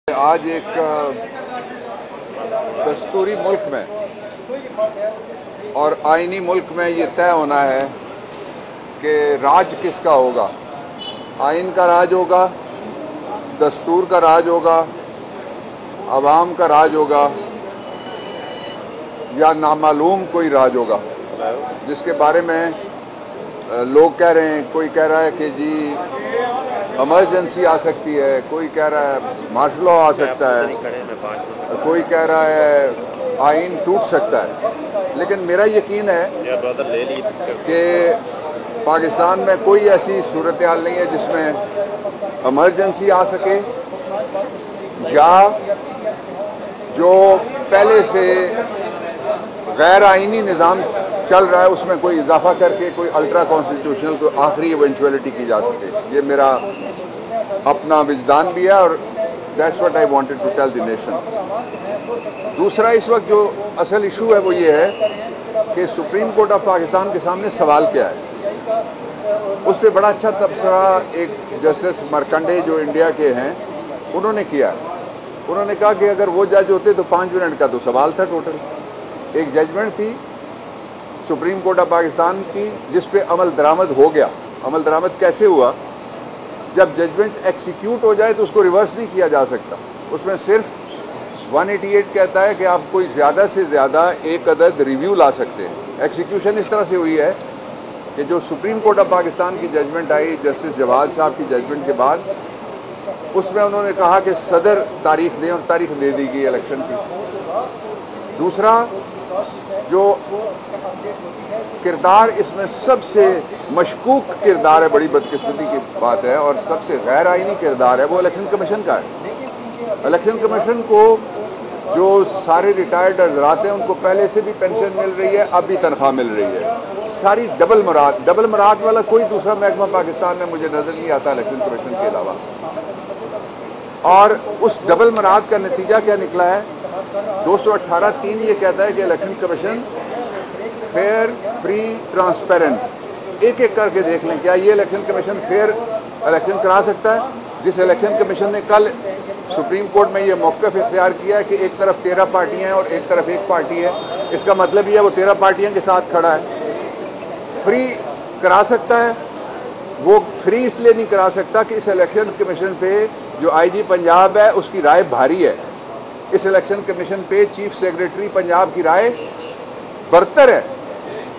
आज एक दस्तूरी मुल्क में और आईनी मुल्क में ये तय होना है कि राज किसका होगा। आइन का राज होगा, दस्तूर का राज होगा, अवाम का राज होगा या नामालूम कोई राज होगा, जिसके बारे में लोग कह रहे हैं। कोई कह रहा है कि जी इमरजेंसी आ सकती है, कोई कह रहा है मार्शल लॉ आ सकता है, कोई कह रहा है आइन टूट सकता है। लेकिन मेरा यकीन है कि पाकिस्तान में कोई ऐसी सूरत हाल नहीं है जिसमें इमरजेंसी आ सके या जो पहले से गैर आइनी निज़ाम चल रहा है उसमें कोई इजाफा करके कोई अल्ट्रा कॉन्स्टिट्यूशनल को आखिरी इवेंचुअलिटी की जा सके। ये मेरा अपना विजदान भी है और that's what I wanted to tell the nation. दूसरा, इस वक्त जो असल इशू है वो ये है कि सुप्रीम कोर्ट ऑफ पाकिस्तान के सामने सवाल क्या है। उस पर बड़ा अच्छा तबसरा एक जस्टिस मरकंडे जो इंडिया के हैं उन्होंने किया। उन्होंने कहा कि अगर वो जज होते तो 5 मिनट का तो सवाल था टोटल। एक जजमेंट थी सुप्रीम कोर्ट ऑफ पाकिस्तान की जिस पे अमल दरामद हो गया। अमल दरामद कैसे हुआ? जब जजमेंट एक्सिक्यूट हो जाए तो उसको रिवर्स नहीं किया जा सकता। उसमें सिर्फ 188 कहता है कि आप कोई ज्यादा से ज्यादा एक अदद रिव्यू ला सकते हैं। एक्सिक्यूशन इस तरह से हुई है कि जो सुप्रीम कोर्ट ऑफ पाकिस्तान की जजमेंट आई जस्टिस जवाद साहब की जजमेंट के बाद, उसमें उन्होंने कहा कि सदर तारीख दें और तारीख दे दी गई इलेक्शन की। दूसरा, जो किरदार इसमें सबसे मशकूक किरदार है, बड़ी बदकिस्मती की बात है, और सबसे गैर आईनी किरदार है वो इलेक्शन कमीशन का है। इलेक्शन कमीशन को जो सारे रिटायर्ड हजरात हैं उनको पहले से भी पेंशन मिल रही है, अब भी तनख्वाह मिल रही है। सारी डबल मुराद वाला कोई दूसरा महकमा पाकिस्तान में मुझे नजर नहीं आता इलेक्शन कमीशन के अलावा। और उस डबल मुराद का नतीजा क्या निकला है? 218(3 ये कहता है कि election commission fair, free, transparent, एक एक करके देख लें क्या ये इलेक्शन कमीशन फेयर इलेक्शन करा सकता है। जिस इलेक्शन कमीशन ने कल सुप्रीम कोर्ट में ये मौक़िफ़ इख्तियार किया है कि एक तरफ 13 पार्टियां हैं और एक तरफ एक पार्टी है, इसका मतलब ये है वो 13 पार्टियों के साथ खड़ा है। फ्री करा सकता है, वो फ्री इसलिए नहीं करा सकता कि इस इलेक्शन कमीशन पे जो आईजी पंजाब है उसकी राय भारी है। इस इलेक्शन कमीशन पे चीफ सेक्रेटरी पंजाब की राय बरतर है।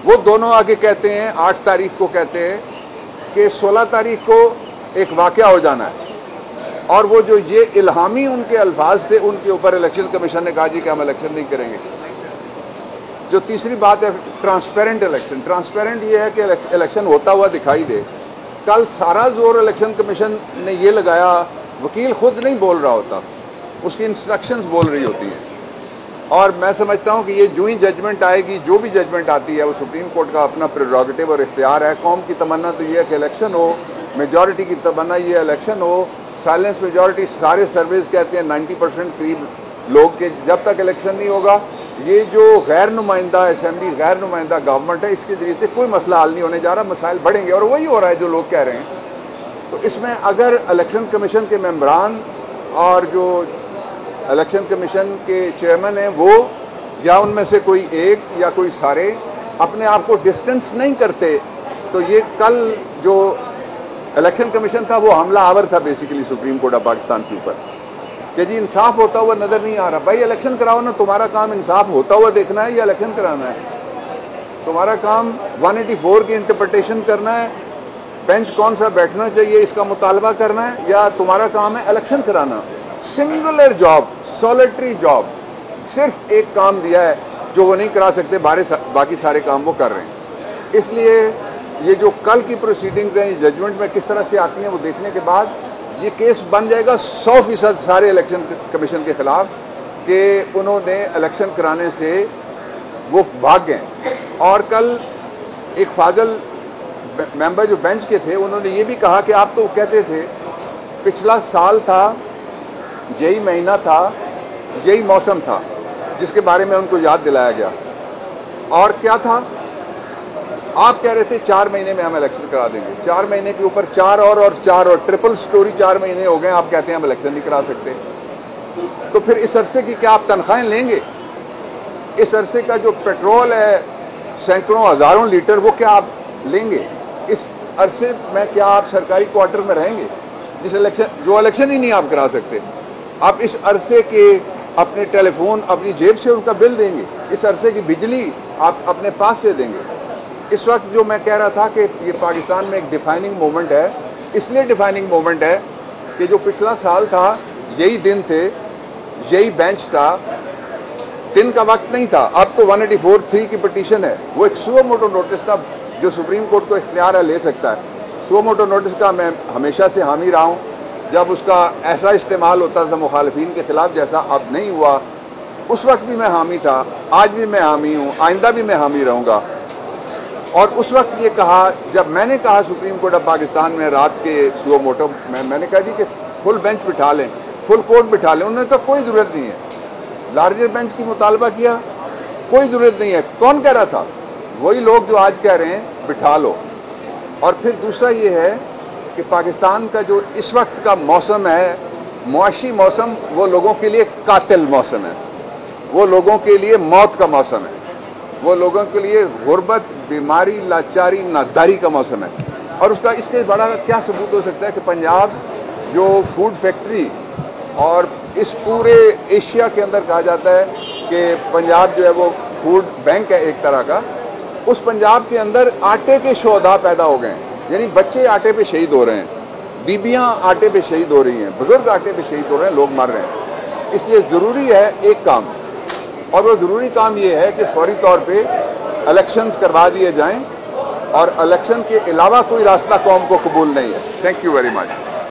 वो दोनों आगे कहते हैं 8 तारीख को कहते हैं कि 16 तारीख को एक वाकया हो जाना है, और वो जो ये इल्हामी उनके अल्फाज थे उनके ऊपर इलेक्शन कमीशन ने कहा जी कि हम इलेक्शन नहीं करेंगे। जो तीसरी बात है ट्रांसपेरेंट इलेक्शन। ट्रांसपेरेंट ये है कि इलेक्शन होता हुआ दिखाई दे। कल सारा जोर इलेक्शन कमीशन ने ये लगाया, वकील खुद नहीं बोल रहा होता, उसकी इंस्ट्रक्शंस बोल रही होती हैं। और मैं समझता हूं कि ये जो ही जजमेंट आएगी, जो भी जजमेंट आती है वो सुप्रीम कोर्ट का अपना प्रेरोगेटिव और इख्तियार है। कौम की तमन्ना तो ये है कि इलेक्शन हो, मेजॉरिटी की तमन्ना ये इलेक्शन हो। साइलेंस मेजॉरिटी सारे सर्वेज कहते हैं 90% करीब लोग के जब तक इलेक्शन नहीं होगा ये जो गैर नुमाइंदा असेंबली, गैर नुमाइंदा गवर्नमेंट है, इसके जरिए से कोई मसला हल नहीं होने जा रहा, मसाइल बढ़ेंगे। और वही हो रहा है जो लोग कह रहे हैं। तो इसमें अगर इलेक्शन कमीशन के मेंबरान और जो इलेक्शन कमीशन के चेयरमैन हैं वो या उनमें से कोई एक या कोई सारे अपने आप को डिस्टेंस नहीं करते, तो ये कल जो इलेक्शन कमीशन था वो हमला आवर था basically supreme court of Pakistan के ऊपर कि जी इंसाफ होता हुआ नजर नहीं आ रहा। भाई इलेक्शन कराओ ना, तुम्हारा काम इंसाफ होता हुआ देखना है या इलेक्शन कराना है? तुम्हारा काम 184 की इंटरप्रिटेशन करना है, बेंच कौन सा बैठना चाहिए इसका मुतालबा करना है, या तुम्हारा काम है इलेक्शन कराना? सिंगुलर जॉब, सॉलिटरी जॉब, सिर्फ एक काम दिया है जो वो नहीं करा सकते, बाकी सारे काम वो कर रहे हैं। इसलिए ये जो कल की प्रोसीडिंग्स हैं जजमेंट में किस तरह से आती हैं वो देखने के बाद ये केस बन जाएगा 100% सारे इलेक्शन कमीशन के खिलाफ कि उन्होंने इलेक्शन कराने से वो भाग गए। और कल एक फाजल मेंबर जो बेंच के थे उन्होंने ये भी कहा कि आप तो कहते थे पिछला साल था, यही महीना था, यही मौसम था जिसके बारे में उनको याद दिलाया गया। और क्या था? आप कह रहे थे 4 महीने में हम इलेक्शन करा देंगे। 4 महीने के ऊपर 4 और 4 और ट्रिपल स्टोरी 4 महीने हो गए, आप कहते हैं हम इलेक्शन नहीं करा सकते। تو پھر اس عرصے کی کیا آپ تنخواہیں لیں گے؟ اس عرصے کا جو پیٹرول ہے سینکڑوں ہزاروں لیٹر وہ کیا آپ لیں گے؟ اس عرصے میں کیا آپ سرکاری کوارٹر میں رہیں گے جو الیکشن ہی نہیں آپ کرا سکتے؟ آپ اس عرصے کے اپنے ٹیلی فون اپنی جیب سے ان کا بل دیں گے، اس عرصے کی بجلی آپ اپنے پاس سے دیں گے۔ اس وقت جو میں کہہ رہا تھا کہ یہ پاکستان میں ایک ڈیفائننگ مومنٹ ہے، اس لیے ڈیفائننگ مومنٹ ہے کہ جو پچھلا سال تھا یہی دن تھے، یہی بینچ تھا، دن کا وقت نہیں تھا۔ اب تو 184(3) کی پٹیشن ہے، وہ ایک سو موٹو نوٹس تھا جو سپریم کورٹ کو اختیار ہے لے سکتا ہے۔ سو موٹو نوٹس کا میں ہمیشہ سے حامی رہا ہوں، جب اس کا ایسا استعمال ہوتا تھا مخالفین کے خلاف جیسا اب نہیں ہوا، اس وقت بھی میں حامی تھا، آج بھی میں حامی ہوں، آئندہ بھی میں حامی رہوں گا۔ اور اس وقت یہ کہا، جب میں نے کہا سپریم کورٹ آف پاکستان میں رات کے سو موٹو میں نے کہا جی کہ فل بینچ بٹھا لیں، فل کورٹ بٹھا لیں، انہوں نے کہا کوئی ضرورت نہیں ہے۔ لارجر بینچ کی مطالبہ کیا، کوئی ضرورت نہیں ہے۔ کون کہہ رہا تھا؟ وہی لوگ جو آج کہہ رہے ہیں بٹھا لو۔ اور پھر دوسرا یہ ہے کہ پاکستان کا جو اس وقت کا موسم ہے، معاشی موسم، وہ لوگوں کے لیے قاتل موسم ہے، وہ لوگوں کے لیے موت کا موسم ہے، وہ لوگوں کے لیے غربت، بیماری، لاچاری، ناداری کا موسم ہے۔ اور اس کے بڑا کیا ثبوت ہو سکتا ہے کہ پنجاب جو فوڈ فیکٹری، اور اس پورے ایشیا کے اندر کہا جاتا ہے کہ پنجاب جو ہے وہ فوڈ بینک ہے ایک طرح کا، اس پنجاب کے اندر آٹے کے شہداء پیدا ہو گئے ہیں، یعنی بچے آٹے پہ شہید ہو رہے ہیں، بیبیاں آٹے پہ شہید ہو رہی ہیں، بزرگ آٹے پہ شہید ہو رہے ہیں، لوگ مر رہے ہیں۔ اس لیے ضروری ہے ایک کام، اور وہ ضروری کام یہ ہے کہ فوری طور پہ الیکشنز کروا دیے جائیں، اور الیکشن کے علاوہ کوئی راستہ قوم کو قبول نہیں ہے۔ Thank you very much.